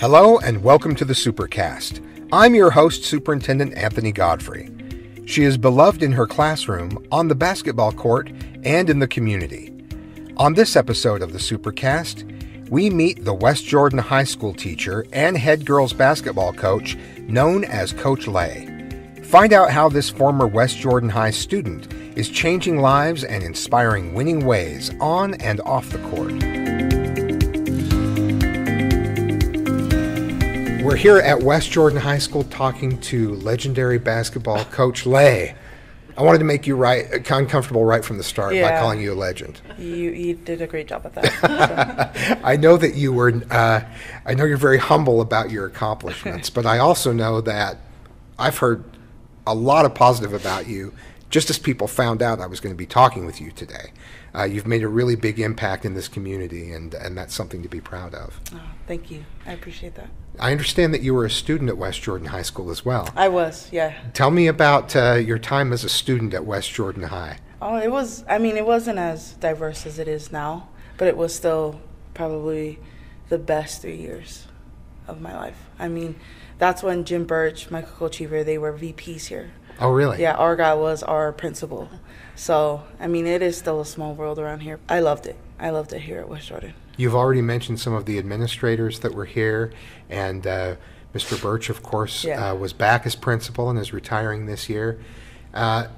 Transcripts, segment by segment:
Hello and welcome to the Supercast. I'm your host, Superintendent Anthony Godfrey. She is beloved in her classroom, on the basketball court, and in the community. On this episode of the Supercast, we meet the West Jordan High School teacher and head girls basketball coach known as Coach Lei. Find out how this former West Jordan High student is changing lives and inspiring winning ways on and off the court. We're here at West Jordan High School talking to legendary basketball Coach Lei. I wanted to make you uncomfortable right from the start by calling you a legend. You did a great job at that. So. I know that you were. I know you're very humble about your accomplishments, but I also know that I've heard a lot of positive about you. Just as people found out I was going to be talking with you today, you've made a really big impact in this community, and that's something to be proud of. Oh, thank you. I appreciate that. I understand that you were a student at West Jordan High School as well. I was, yeah. Tell me about your time as a student at West Jordan High. Oh, it wasn't as diverse as it is now, but it was still probably the best 3 years of my life. I mean, that's when Jim Birch, Michael Kochever, they were VPs here. Oh, really? Yeah, our guy was our principal. So, I mean, it is still a small world around here. I loved it. I loved it here at West Jordan. You've already mentioned some of the administrators that were here, and Mr. Birch, of course, was back as principal and is retiring this year.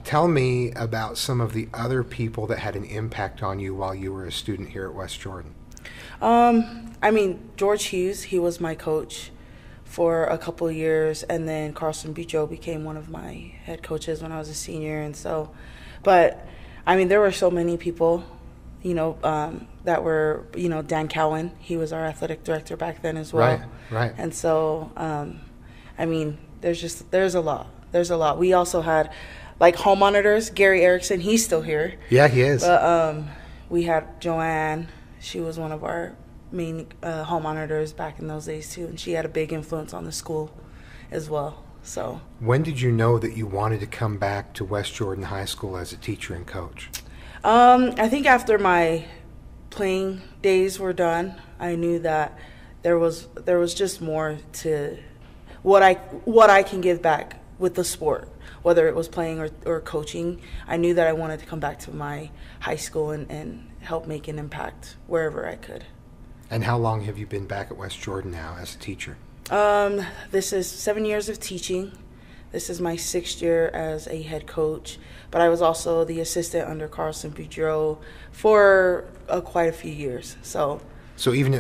Tell me about some of the other people that had an impact on you while you were a student here at West Jordan. I mean, George Hughes, he was my coach for a couple of years, and then Carlson Boudreaux became one of my head coaches when I was a senior. And so, but I mean, there were so many people, that were, Dan Cowan, he was our athletic director back then as well. Right. And so, I mean, there's a lot. We also had like home monitors, Gary Erickson, he's still here. Yeah, he is. But we had Joanne, she was one of our main home monitors back in those days too, and she had a big influence on the school as well. So when did you know that you wanted to come back to West Jordan High School as a teacher and coach? I think after my playing days were done, I knew that there was just more to what I can give back with the sport, whether it was playing or coaching. I knew that I wanted to come back to my high school and help make an impact wherever I could. And how long have you been back at West Jordan now as a teacher? This is 7 years of teaching. This is my 6th year as a head coach, but I was also the assistant under Carlson Boudreaux for quite a few years. So even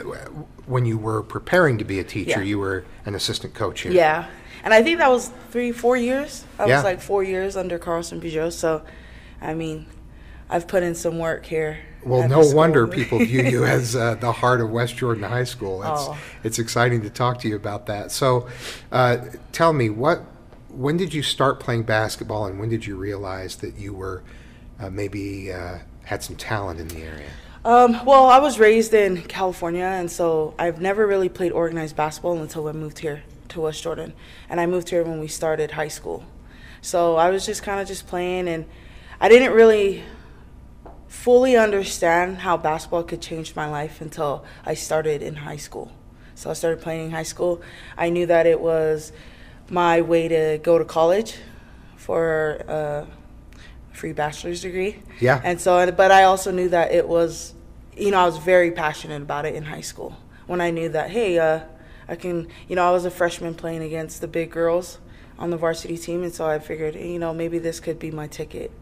when you were preparing to be a teacher, you were an assistant coach here? Yeah, and I think that was 3-4 years. I was like 4 years under Carlson Boudreaux, so I mean, I've put in some work here. Well, no wonder people view you as the heart of West Jordan High School. It's exciting to talk to you about that. So tell me, when did you start playing basketball, and when did you realize that you were maybe had some talent in the area? Well, I was raised in California, and so I've never really played organized basketball until I moved here to West Jordan. And I moved here when we started high school. So I was just kind of just playing, and I didn't really fully understand how basketball could change my life until I started in high school. So I started playing in high school. I knew that it was my way to go to college for a free bachelor's degree. Yeah. And so, but I also knew that it was, I was very passionate about it in high school. When I knew that, hey, I can, I was a freshman playing against the big girls on the varsity team, and so I figured, maybe this could be my ticket.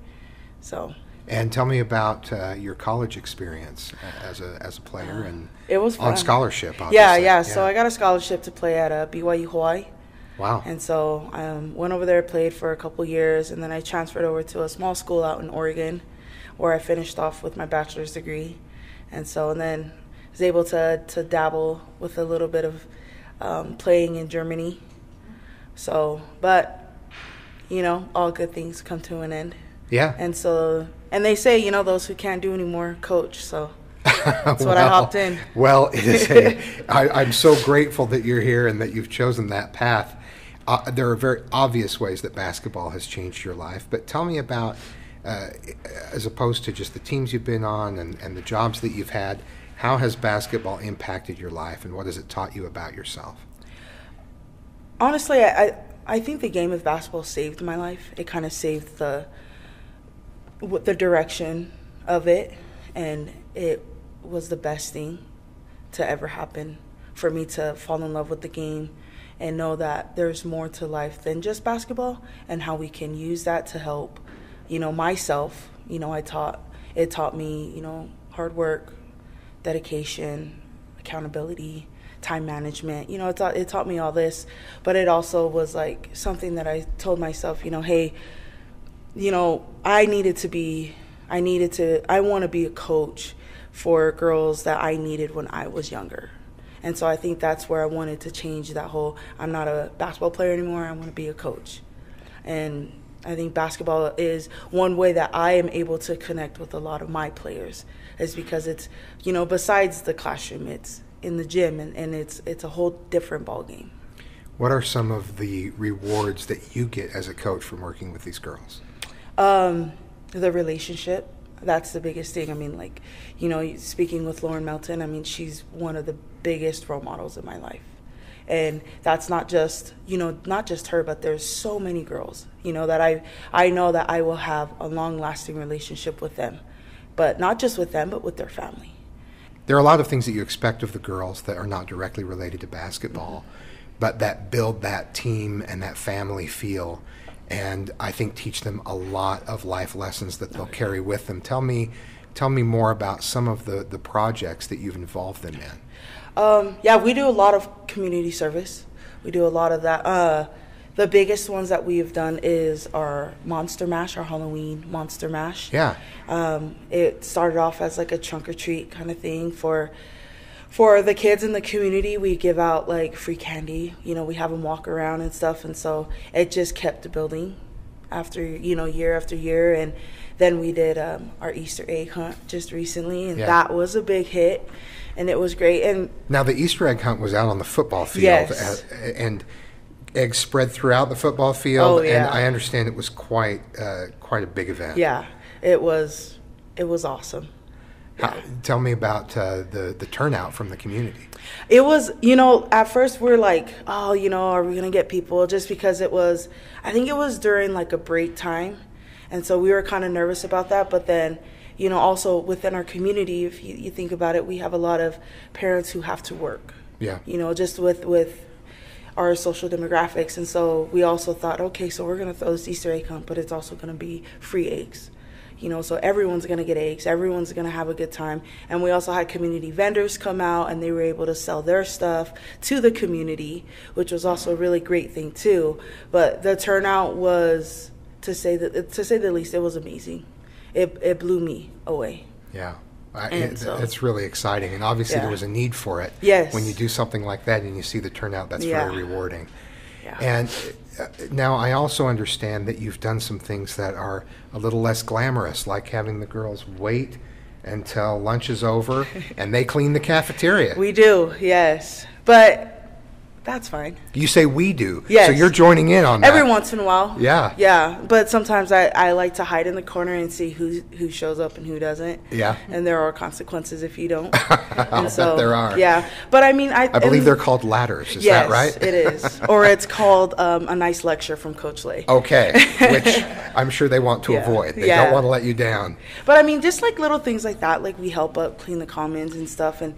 So. And tell me about your college experience as a player and it was fun. On scholarship, obviously. Yeah. So I got a scholarship to play at BYU Hawaii. Wow. And so I went over there, played for a couple years, and then I transferred over to a small school out in Oregon where I finished off with my bachelor's degree. And then I was able to dabble with a little bit of playing in Germany. So, but, all good things come to an end. Yeah. And they say, those who can't do anymore coach, so that's what I hopped in. Well, it is I'm so grateful that you're here and that you've chosen that path. There are very obvious ways that basketball has changed your life, but tell me about, as opposed to just the teams you've been on and the jobs that you've had, how has basketball impacted your life, and what has it taught you about yourself? Honestly, I think the game of basketball saved my life. It kind of saved the direction of it, and it was the best thing to ever happen for me to fall in love with the game and know that there's more to life than just basketball, and how we can use that to help, myself. It taught me, hard work, dedication, accountability, time management. It taught me all this, but it also was like something that I told myself, hey, I want to be a coach for girls that I needed when I was younger. And so I think that's where I wanted to change that whole, I'm not a basketball player anymore, I want to be a coach. And I think basketball is one way that I am able to connect with a lot of my players, is because it's, besides the classroom, it's in the gym, and it's a whole different ballgame. What are some of the rewards that you get as a coach from working with these girls? The relationship. That's the biggest thing. I mean, speaking with Lauren Melton, I mean, she's one of the biggest role models in my life. And that's not just her, but there's so many girls, that I know that I will have a long-lasting relationship with them. But not just with them, but with their family. There are a lot of things that you expect of the girls that are not directly related to basketball, but that build that team and that family feel, and I think teach them a lot of life lessons that they'll carry with them. Tell me more about some of the projects that you've involved them in. We do a lot of community service. We do a lot of that. The biggest ones that we have done is our Monster Mash, our Halloween Monster Mash. Yeah. It started off as like a trunk or treat kind of thing for the kids in the community. We give out like free candy. We have them walk around and stuff, and so it just kept building after year after year. And then we did our Easter egg hunt just recently, and that was a big hit, and it was great. And now the Easter egg hunt was out on the football field, yes. And eggs spread throughout the football field. Oh, yeah. And I understand it was quite a big event. Yeah, it was awesome. Tell me about the turnout from the community. It was, at first we're like, are we going to get people? Just because I think it was during like a break time. And so we were kind of nervous about that. But then, also within our community, if you think about it, we have a lot of parents who have to work. Yeah. Just with our social demographics. And so we also thought, okay, so we're going to throw this Easter egg hunt, but it's also going to be free eggs. So everyone's going to get eggs. Everyone's going to have a good time. And we also had community vendors come out, and they were able to sell their stuff to the community, which was also a really great thing too. But the turnout was, to say the least, it was amazing. It blew me away. Yeah. It's really exciting. And obviously there was a need for it. Yes. When you do something like that and you see the turnout, that's very rewarding. Yeah. And now I also understand that you've done some things that are a little less glamorous, like having the girls wait until lunch is over and they clean the cafeteria. We do, yes. But that's fine. You say we do. Yes. So you're joining in on that. Every once in a while. Yeah. Yeah. But sometimes I like to hide in the corner and see who shows up and who doesn't. Yeah. And there are consequences if you don't. I'll bet there are. Yeah. But I mean, I believe they're called ladders. Is yes, that right? It is. Or it's called a nice lecture from Coach Lei. Okay. Which I'm sure they want to avoid. They don't want to let you down. But I mean, just like little things like that, like we help up clean the commons and stuff. And,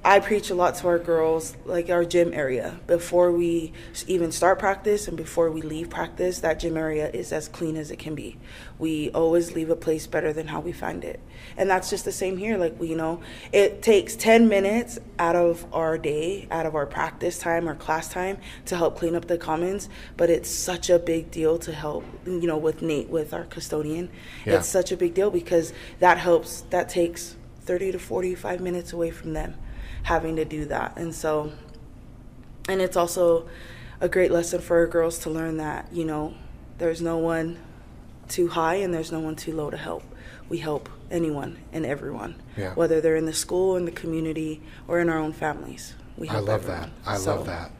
I preach a lot to our girls, like our gym area. Before we even start practice and before we leave practice, that gym area is as clean as it can be. We always leave a place better than how we find it. And that's just the same here. Like, it takes 10 minutes out of our day, out of our practice time or class time to help clean up the commons. But it's such a big deal to help, with Nate, with our custodian. Yeah. It's such a big deal because that takes 30 to 45 minutes away from them having to do that. And it's also a great lesson for our girls to learn that, there's no one too high and there's no one too low to help. We help anyone and everyone, whether they're in the school, in the community, or in our own families. We help everyone. I love that.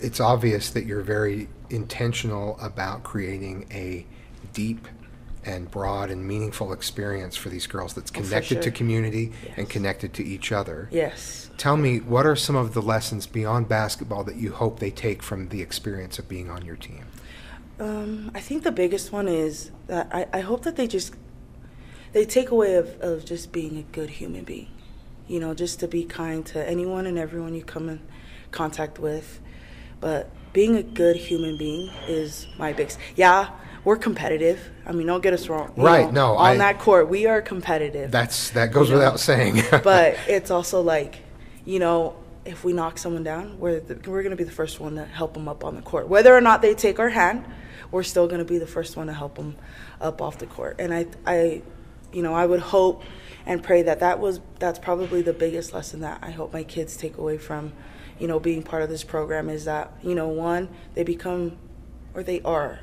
It's obvious that you're very intentional about creating a deep and broad and meaningful experience for these girls that's connected to community and connected to each other. Yes. Tell me, what are some of the lessons beyond basketball that you hope they take from the experience of being on your team? I think the biggest one is that I hope that they take away of just being a good human being. You know, just to be kind to anyone and everyone you come in contact with. But being a good human being is my biggest. Yeah, we're competitive. I mean, don't get us wrong. Right, on that court, we are competitive. That goes without saying. But it's also like, you know, if we knock someone down, we're going to be the first one to help them up on the court. Whether or not they take our hand, we're still going to be the first one to help them up off the court. And I would hope and pray that's probably the biggest lesson that I hope my kids take away from, you know, being part of this program, is that, you know, one, they are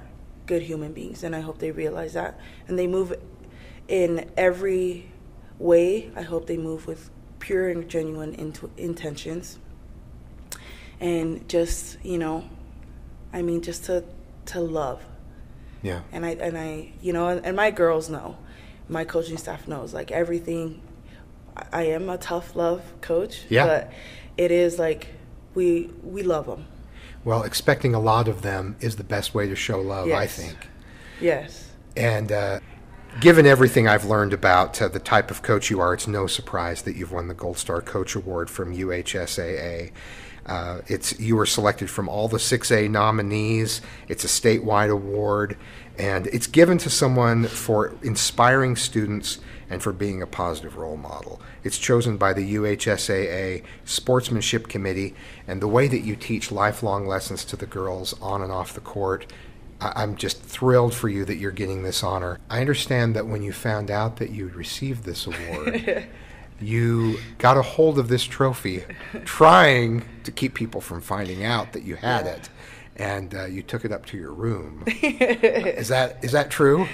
good human beings, and I hope they realize that. And they move in every way. I hope they move with pure and genuine intentions. And just, you know, I mean, just to love. Yeah. And I you know, and my girls know, my coaching staff knows, like, everything. I am a tough love coach. Yeah. But it is like we love them. Well, expecting a lot of them is the best way to show love, yes. I think. Yes. And given everything I've learned about the type of coach you are, it's no surprise that you've won the Gold Star Coach Award from UHSAA. You were selected from all the 6A nominees. It's a statewide award, and it's given to someone for inspiring students and for being a positive role model. It's chosen by the UHSAA Sportsmanship Committee, and the way that you teach lifelong lessons to the girls on and off the court, I'm just thrilled for you that you're getting this honor. I understand that when you found out that you'd received this award, you got a hold of this trophy trying to keep people from finding out that you had it, and you took it up to your room. Is that true?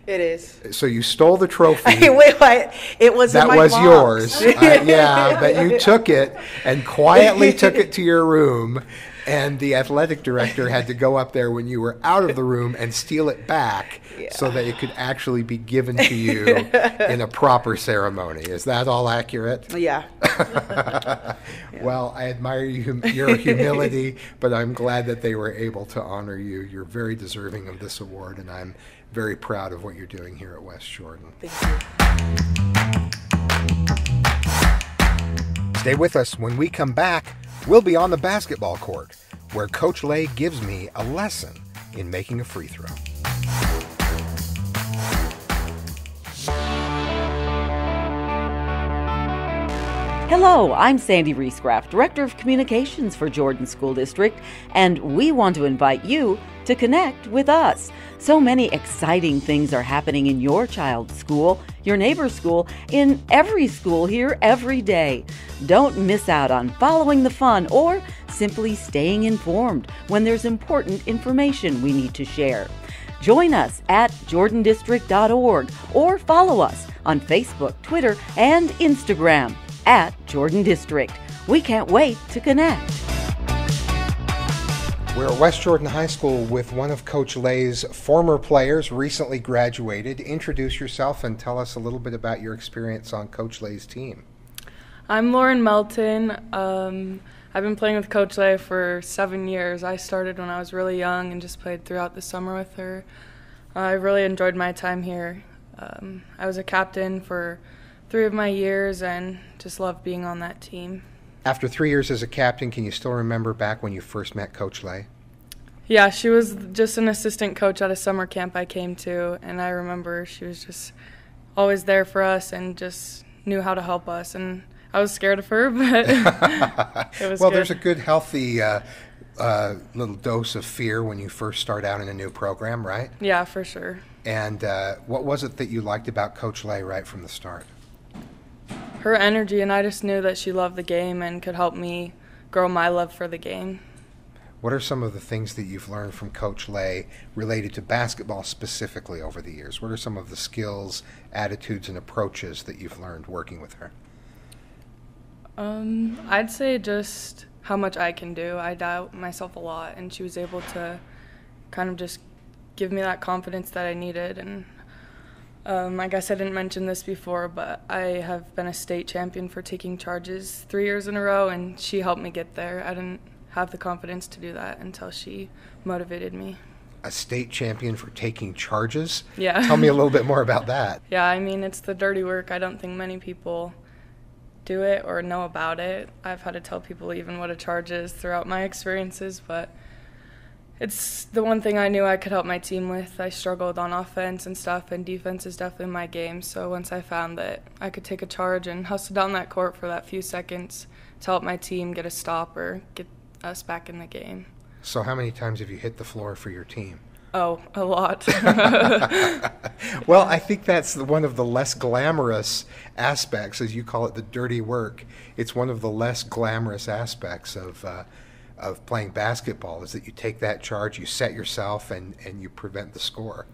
It is. So you stole the trophy. Wait, what? It was that in my was box. Yours. Yeah, but you took it and quietly took it to your room, and the athletic director had to go up there when you were out of the room and steal it back so that it could actually be given to you in a proper ceremony. Is that all accurate? Yeah. Well, I admire your humility, but I'm glad that they were able to honor you. You're very deserving of this award, and I'm very proud of what you're doing here at West Jordan. Thank you. Stay with us. When we come back, we'll be on the basketball court, where Coach Lei gives me a lesson in making a free throw. Hello, I'm Sandy Reescraft, Director of Communications for Jordan School District, and we want to invite you to connect with us. So many exciting things are happening in your child's school, your neighbor's school, in every school here every day. Don't miss out on following the fun or simply staying informed when there's important information we need to share. Join us at jordandistrict.org or follow us on Facebook, Twitter, and Instagram at Jordan District. We can't wait to connect. We're at West Jordan High School with one of Coach Lei's former players, recently graduated. Introduce yourself and tell us a little bit about your experience on Coach Lei's team. I'm Lauren Melton. I've been playing with Coach Lei for 7 years. I started when I was really young and just played throughout the summer with her. I really enjoyed my time here. I was a captain for 3 of my years and just loved being on that team. After 3 years as a captain, can you still remember back when you first met Coach Lei? Yeah, she was just an assistant coach at a summer camp I came to, and I remember she was just always there for us and just knew how to help us. And I was scared of her, but it was well, good. There's a good, healthy little dose of fear when you first start out in a new program, right? Yeah, for sure. And what was it that you liked about Coach Lei right from the start? Her energy, and I just knew that she loved the game and could help me grow my love for the game. What are some of the things that you've learned from Coach Lei related to basketball specifically over the years? What are some of the skills, attitudes, and approaches that you've learned working with her? I'd say just how much I can do. I doubt myself a lot, and she was able to kind of just give me that confidence that I needed. And I guess I didn't mention this before, but I have been a state champion for taking charges 3 years in a row, and she helped me get there. I didn't have the confidence to do that until she motivated me. A state champion for taking charges? Yeah. Tell me a little bit more about that. Yeah, I mean, it's the dirty work. I don't think many people do it or know about it. I've had to tell people even what a charge is throughout my experiences, but it's the one thing I knew I could help my team with. I struggled on offense and stuff, and defense is definitely my game. So once I found that I could take a charge and hustle down that court for that few seconds to help my team get a stop or get us back in the game. So how many times have you hit the floor for your team? Oh, a lot. Well, I think that's one of the less glamorous aspects, as you call it, the dirty work. It's one of the less glamorous aspects of playing basketball, is that you take that charge, you set yourself, and you prevent the score.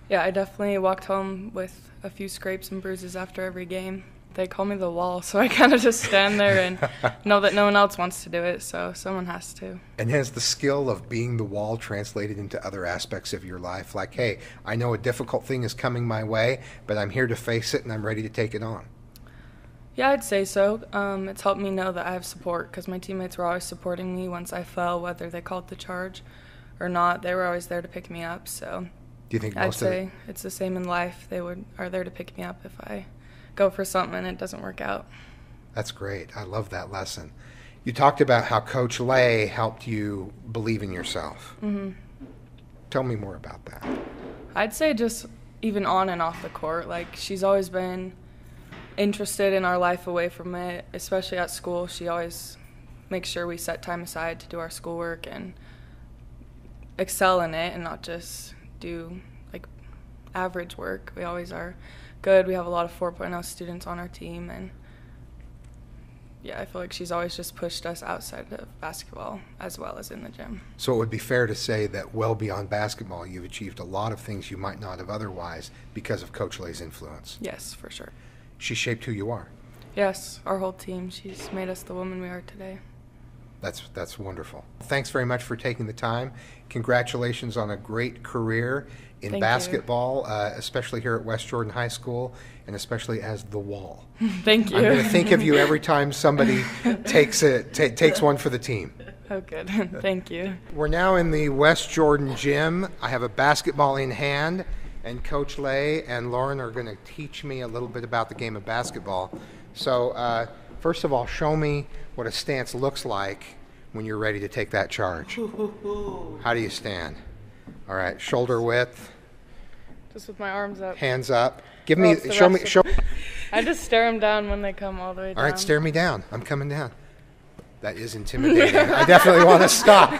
Yeah, I definitely walked home with a few scrapes and bruises after every game. They call me the wall, so I kind of just stand there and know that no one else wants to do it, so someone has to. And has the skill of being the wall translated into other aspects of your life? Like, hey, I know a difficult thing is coming my way, but I'm here to face it and I'm ready to take it on. Yeah, I'd say so. It's helped me know that I have support, because my teammates were always supporting me once I fell, whether they called the charge or not. They were always there to pick me up, so Do you think I'd most say it's the same in life. They are there to pick me up if I go for something and it doesn't work out. That's great. I love that lesson. You talked about how Coach Lei helped you believe in yourself. Mm-hmm. Tell me more about that. I'd say just even on and off the court. Like, she's always been interested in our life away from it, especially at school. She always makes sure we set time aside to do our schoolwork and excel in it and not just do, like, average work. We always are good. We have a lot of 4.0 students on our team, and yeah, I feel like she's always just pushed us outside of basketball as well as in the gym. So it would be fair to say that well beyond basketball, you've achieved a lot of things you might not have otherwise because of Coach Lei's influence. Yes, for sure. She shaped who you are. Yes, our whole team. She's made us the woman we are today. That's wonderful. Thanks very much for taking the time. Congratulations on a great career in Thank basketball, especially here at West Jordan High School, and especially as the wall. Thank you. I'm going to think of you every time somebody takes one for the team. Oh, good. Thank you. We're now in the West Jordan gym. I have a basketball in hand, and Coach Lei and Lauren are going to teach me a little bit about the game of basketball. So first of all, show me what a stance looks like when you're ready to take that charge. How do you stand? All right, shoulder width. Just with my arms up. Hands up. Give me, show me. I just stare them down when they come all the way down. All right, stare me down. I'm coming down. That is intimidating. I definitely want to stop.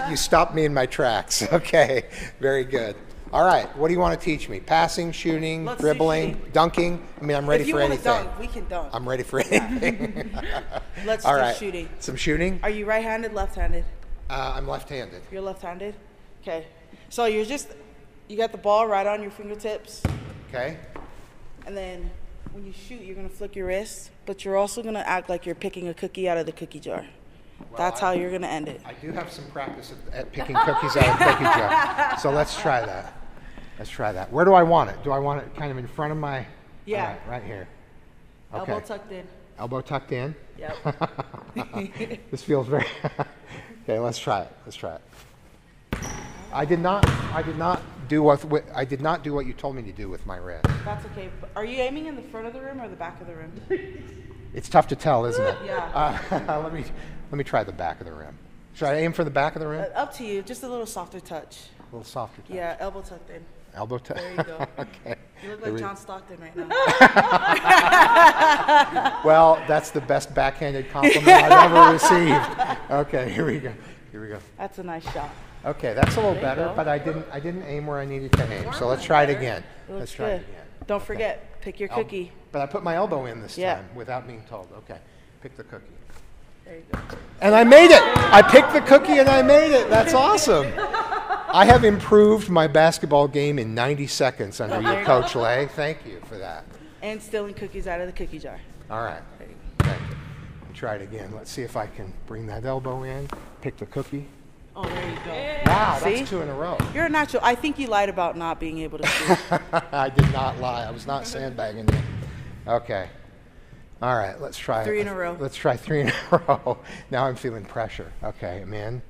You stopped me in my tracks. Okay, very good. All right, what do you want to teach me? Passing, shooting, dribbling, dunking? I mean, I'm ready for anything. If you want to dunk, we can dunk. I'm ready for anything. Let's All do right. shooting. Some shooting? Are you right-handed, left-handed? I'm left-handed. You're left-handed? Okay. So you got the ball right on your fingertips. Okay. And then when you shoot, you're going to flick your wrist, but you're also going to act like you're picking a cookie out of the cookie jar. That's how you're going to end it. I do have some practice at picking cookies out of the cookie jar. So let's try that. Where do I want it? Do I want it kind of in front of my... Yeah. Right here. Okay. Elbow tucked in. Elbow tucked in? Yep. This feels very... Okay, let's try it. I did not do what you told me to do with my wrist. That's okay. But are you aiming in the front of the rim or the back of the rim? It's tough to tell, isn't it? Yeah. Let me try the back of the rim. Should I aim for the back of the rim? Up to you. Just a little softer touch. A little softer touch. Yeah, elbow tucked in. Elbow tuck. There you go. Okay. You look like John Stockton right now. Well, that's the best backhanded compliment I've ever received. Okay, here we go. That's a nice shot. Okay, that's a little better, but I didn't aim where I needed to aim. So let's try it again. Let's try it again. Don't forget, pick your cookie. But I put my elbow in this time without being told. Okay, pick the cookie. There you go. And I made it. I picked the cookie and I made it. That's awesome. I have improved my basketball game in 90 seconds under you, Coach Lei. Thank you for that. And stealing cookies out of the cookie jar. All right. Thank you. Try it again. Let's see if I can bring that elbow in. Pick the cookie. Oh, there you go. Wow, See? that's 2 in a row. You're a natural. I think you lied about not being able to shoot. I did not lie. I was not sandbagging you. Okay. All right, let's try 3 in a row. Let's try 3 in a row. Now I'm feeling pressure. Okay, I'm in.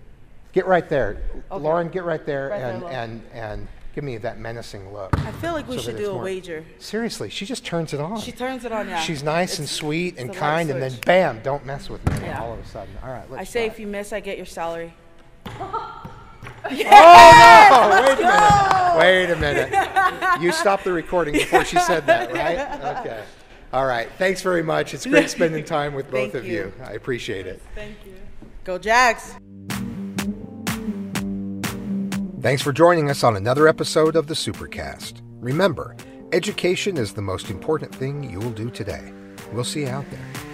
Get right there. Okay. Lauren, get right there, Right there, and give me that menacing look. I feel like we so should that do it's a more- wager. Seriously, she just turns it on. She turns it on, yeah. She's nice and It's- sweet and it's a light kind, and then switch. bam, don't mess with me Yeah. all of a sudden. All right, let's I say try. if you miss, I get your salary. Oh, no! Wait a minute. You stopped the recording before she said that, right? Okay. All right. Thanks very much. It's great spending time with both Thank of you. you. I appreciate it. Thank you. Go Jags! Thanks for joining us on another episode of the Supercast. Remember, education is the most important thing you will do today. We'll see you out there.